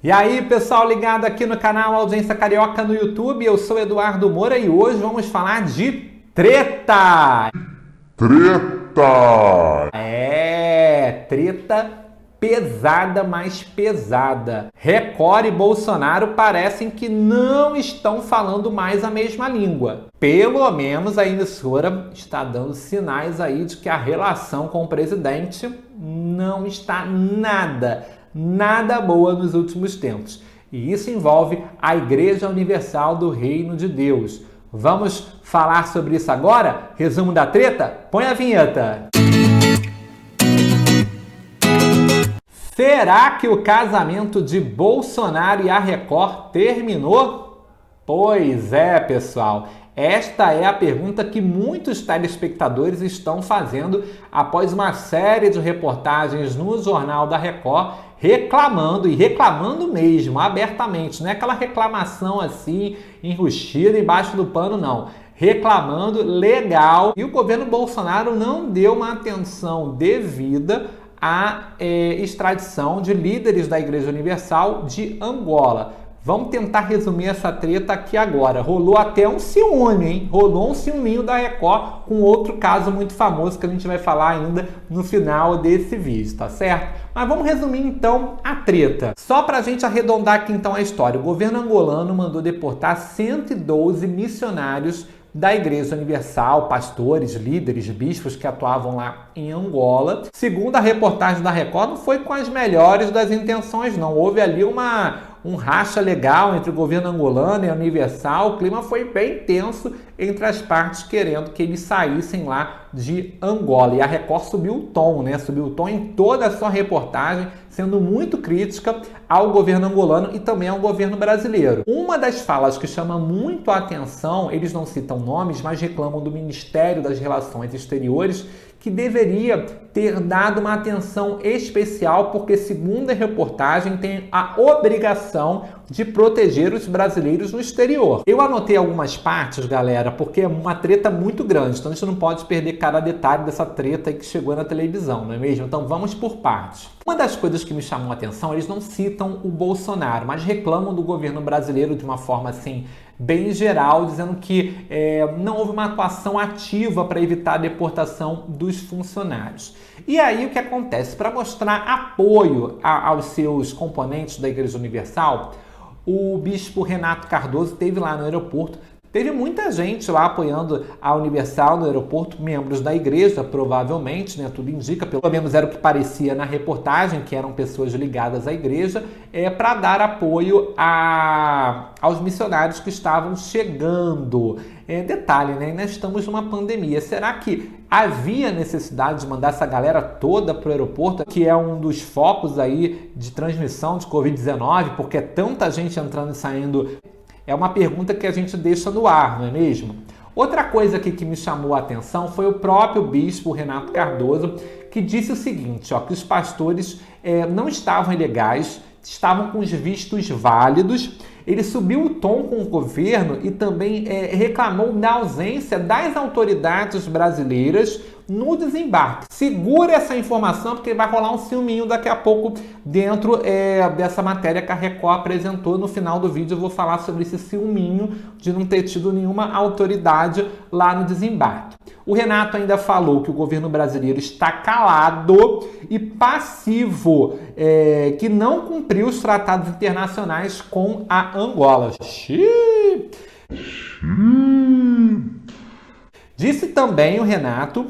E aí, pessoal ligado aqui no canal Audiência Carioca no YouTube, eu sou Eduardo Moura e hoje vamos falar de treta! Treta! Treta pesada, mais pesada. Record e Bolsonaro parecem que não estão falando mais a mesma língua. Pelo menos a emissora está dando sinais aí de que a relação com o presidente não está nada boa nos últimos tempos. E isso envolve a Igreja Universal do Reino de Deus. Vamos falar sobre isso agora? Resumo da treta? Põe a vinheta! Será que o casamento de Bolsonaro e a Record terminou? Pois é, pessoal. Esta é a pergunta que muitos telespectadores estão fazendo após uma série de reportagens no Jornal da Record reclamando mesmo, abertamente. Não é aquela reclamação assim, enrustida embaixo do pano, não. Reclamando legal. E o governo Bolsonaro não deu uma atenção devida à extradição de líderes da Igreja Universal de Angola. Vamos tentar resumir essa treta aqui agora. Rolou até um ciúme, hein? Rolou um ciúminho da Record com outro caso muito famoso que a gente vai falar ainda no final desse vídeo, tá certo? Mas vamos resumir então a treta. Só pra gente arredondar aqui então a história. O governo angolano mandou deportar 112 missionários da Igreja Universal, pastores, líderes, bispos que atuavam lá em Angola. Segundo a reportagem da Record, não foi com as melhores das intenções, não. Houve ali um racha legal entre o governo angolano e a Universal. O clima foi bem tenso entre as partes querendo que eles saíssem lá de Angola. E a Record subiu o tom, né? Subiu o tom em toda a sua reportagem, sendo muito crítica ao governo angolano e também ao governo brasileiro. Uma das falas que chama muito a atenção, eles não citam nomes, mas reclamam do Ministério das Relações Exteriores, que deveria ter dado uma atenção especial, porque, segundo a reportagem, tem a obrigação de proteger os brasileiros no exterior. Eu anotei algumas partes, galera, porque é uma treta muito grande, então a gente não pode perder cada detalhe dessa treta aí que chegou na televisão, não é mesmo? Então vamos por partes. Uma das coisas que me chamou a atenção, eles não citam o Bolsonaro, mas reclamam do governo brasileiro de uma forma assim bem geral, dizendo que não houve uma atuação ativa para evitar a deportação dos funcionários. E aí o que acontece? Para mostrar apoio aos seus componentes da Igreja Universal, o bispo Renato Cardoso esteve lá no aeroporto. Teve muita gente lá apoiando a Universal no aeroporto, membros da igreja, provavelmente, né? Tudo indica, pelo menos era o que parecia na reportagem, que eram pessoas ligadas à igreja, para dar apoio aos missionários que estavam chegando. Detalhe, né? Nós estamos numa pandemia. Será que havia necessidade de mandar essa galera toda para o aeroporto, que é um dos focos aí de transmissão de Covid-19, porque é tanta gente entrando e saindo? É uma pergunta que a gente deixa no ar, não é mesmo? Outra coisa aqui que me chamou a atenção foi o próprio bispo Renato Cardoso, que disse o seguinte, que os pastores não estavam ilegais, estavam com os vistos válidos. Ele subiu o tom com o governo e também reclamou da ausência das autoridades brasileiras no desembarque. Segura essa informação porque vai rolar um ciúminho daqui a pouco dentro dessa matéria que a Record apresentou. No final do vídeo eu vou falar sobre esse ciúminho de não ter tido nenhuma autoridade lá no desembarque. O Renato ainda falou que o governo brasileiro está calado e passivo, que não cumpriu os tratados internacionais com a Angola. Disse também o Renato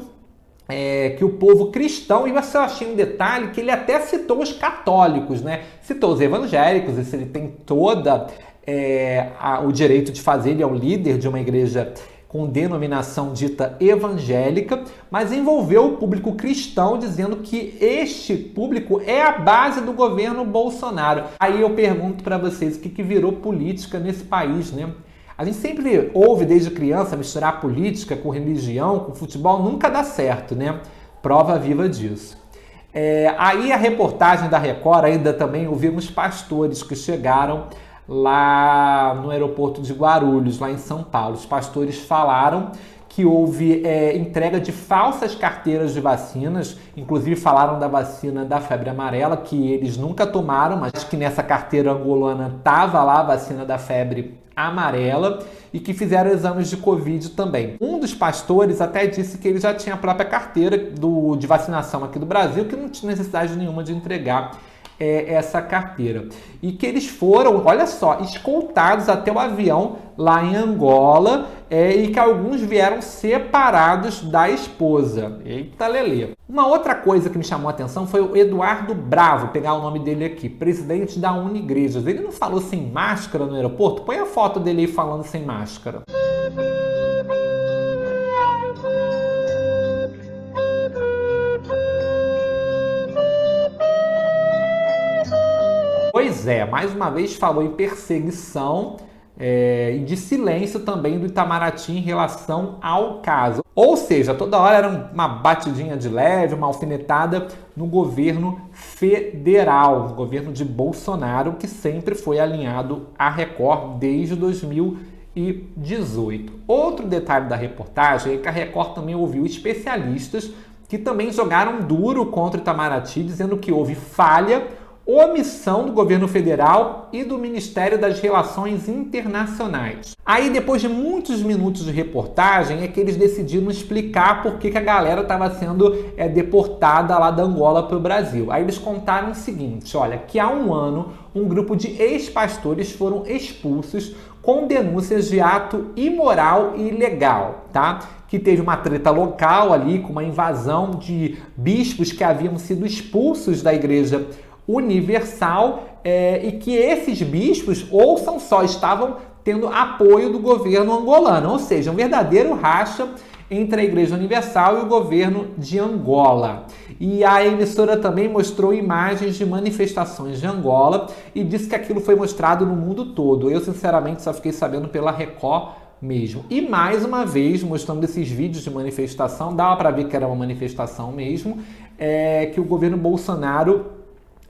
que o povo cristão, e eu achei um detalhe que ele até citou os católicos, né? Citou os evangélicos, esse ele tem toda o direito de fazer, ele é o líder de uma igreja com denominação dita evangélica, mas envolveu o público cristão, dizendo que este público é a base do governo Bolsonaro. Aí eu pergunto para vocês, o que virou política nesse país, né? A gente sempre ouve desde criança misturar política com religião, com futebol, nunca dá certo, né? Prova viva disso. Aí a reportagem da Record ainda também ouvimos pastores que chegaram lá no aeroporto de Guarulhos, lá em São Paulo. Os pastores falaram que houve entrega de falsas carteiras de vacinas, inclusive falaram da vacina da febre amarela, que eles nunca tomaram, mas que nessa carteira angolana estava lá a vacina da febre amarela, e que fizeram exames de Covid também. Um dos pastores até disse que ele já tinha a própria carteira de vacinação aqui do Brasil, que não tinha necessidade nenhuma de entregar essa carteira. E que eles foram, olha só, escoltados até o avião lá em Angola, e que alguns vieram separados da esposa. Eita lelê. Uma outra coisa que me chamou a atenção foi o Eduardo Bravo, pegar o nome dele aqui, presidente da Unigrejas. Ele não falou sem máscara no aeroporto? Põe a foto dele aí falando sem máscara. Pois é, mais uma vez falou em perseguição e de silêncio também do Itamaraty em relação ao caso. Ou seja, toda hora era uma batidinha de leve, uma alfinetada no governo federal, no governo de Bolsonaro, que sempre foi alinhado à Record desde 2018. Outro detalhe da reportagem é que a Record também ouviu especialistas que também jogaram duro contra o Itamaraty, dizendo que houve falha, omissão do governo federal e do Ministério das Relações Internacionais. Aí, depois de muitos minutos de reportagem, é que eles decidiram explicar por que a galera estava sendo deportada lá da Angola para o Brasil. Aí eles contaram o seguinte, olha, que há um ano um grupo de ex-pastores foram expulsos com denúncias de ato imoral e ilegal, tá? Que teve uma treta local ali, com uma invasão de bispos que haviam sido expulsos da Igreja Universal, e que esses bispos, ouçam só, estavam tendo apoio do governo angolano, ou seja, um verdadeiro racha entre a Igreja Universal e o governo de Angola. E a emissora também mostrou imagens de manifestações de Angola e disse que aquilo foi mostrado no mundo todo. Eu, sinceramente, só fiquei sabendo pela Record mesmo. E mais uma vez, mostrando esses vídeos de manifestação, dava para ver que era uma manifestação mesmo, que o governo Bolsonaro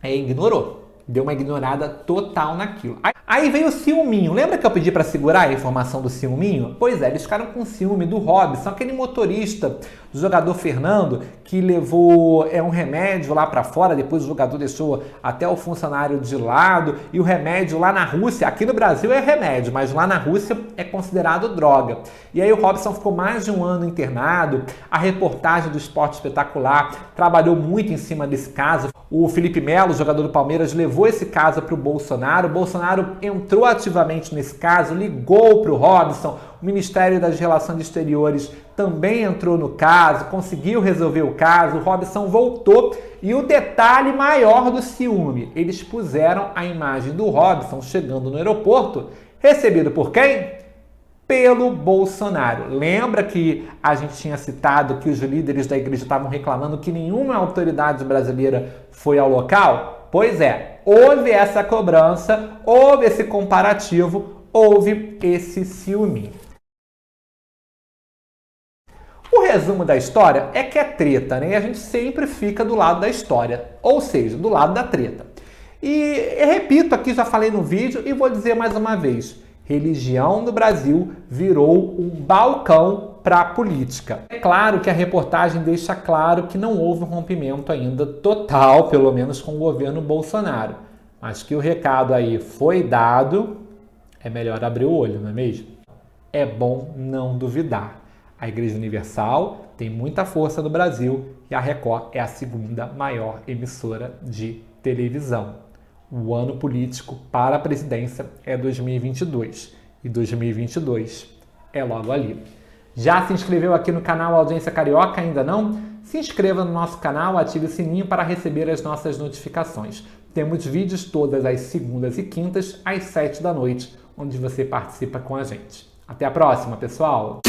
ignorou. Deu uma ignorada total naquilo. Aí veio o ciúminho. Lembra que eu pedi para segurar a informação do ciúminho? Pois é, eles ficaram com ciúme do Robson, aquele motorista do jogador Fernando, que levou um remédio lá para fora, depois o jogador deixou até o funcionário de lado, e o remédio lá na Rússia, aqui no Brasil é remédio, mas lá na Rússia é considerado droga. E aí o Robson ficou mais de um ano internado. A reportagem do Esporte Espetacular trabalhou muito em cima desse caso. O Felipe Melo, jogador do Palmeiras, levou esse caso para o Bolsonaro. O Bolsonaro entrou ativamente nesse caso, ligou para o Robson. O Ministério das Relações Exteriores também entrou no caso, conseguiu resolver o caso. O Robson voltou. E o detalhe maior do ciúme, eles puseram a imagem do Robson chegando no aeroporto, recebido por quem? Pelo Bolsonaro. Lembra que a gente tinha citado que os líderes da igreja estavam reclamando que nenhuma autoridade brasileira foi ao local? Pois é, houve essa cobrança, houve esse comparativo, houve esse ciúme. O resumo da história é que é treta, né? E a gente sempre fica do lado da história, ou seja, do lado da treta. E repito aqui, já falei no vídeo e vou dizer mais uma vez, religião no Brasil virou um balcão para a política. É claro que a reportagem deixa claro que não houve um rompimento ainda total, pelo menos com o governo Bolsonaro. Mas que o recado aí foi dado, é melhor abrir o olho, não é mesmo? É bom não duvidar. A Igreja Universal tem muita força no Brasil e a Record é a segunda maior emissora de televisão. O ano político para a presidência é 2022 e 2022 é logo ali. Já se inscreveu aqui no canal Audiência Carioca? Ainda não? Se inscreva no nosso canal, ative o sininho para receber as nossas notificações. Temos vídeos todas as segundas e quintas às 7 da noite, onde você participa com a gente. Até a próxima, pessoal!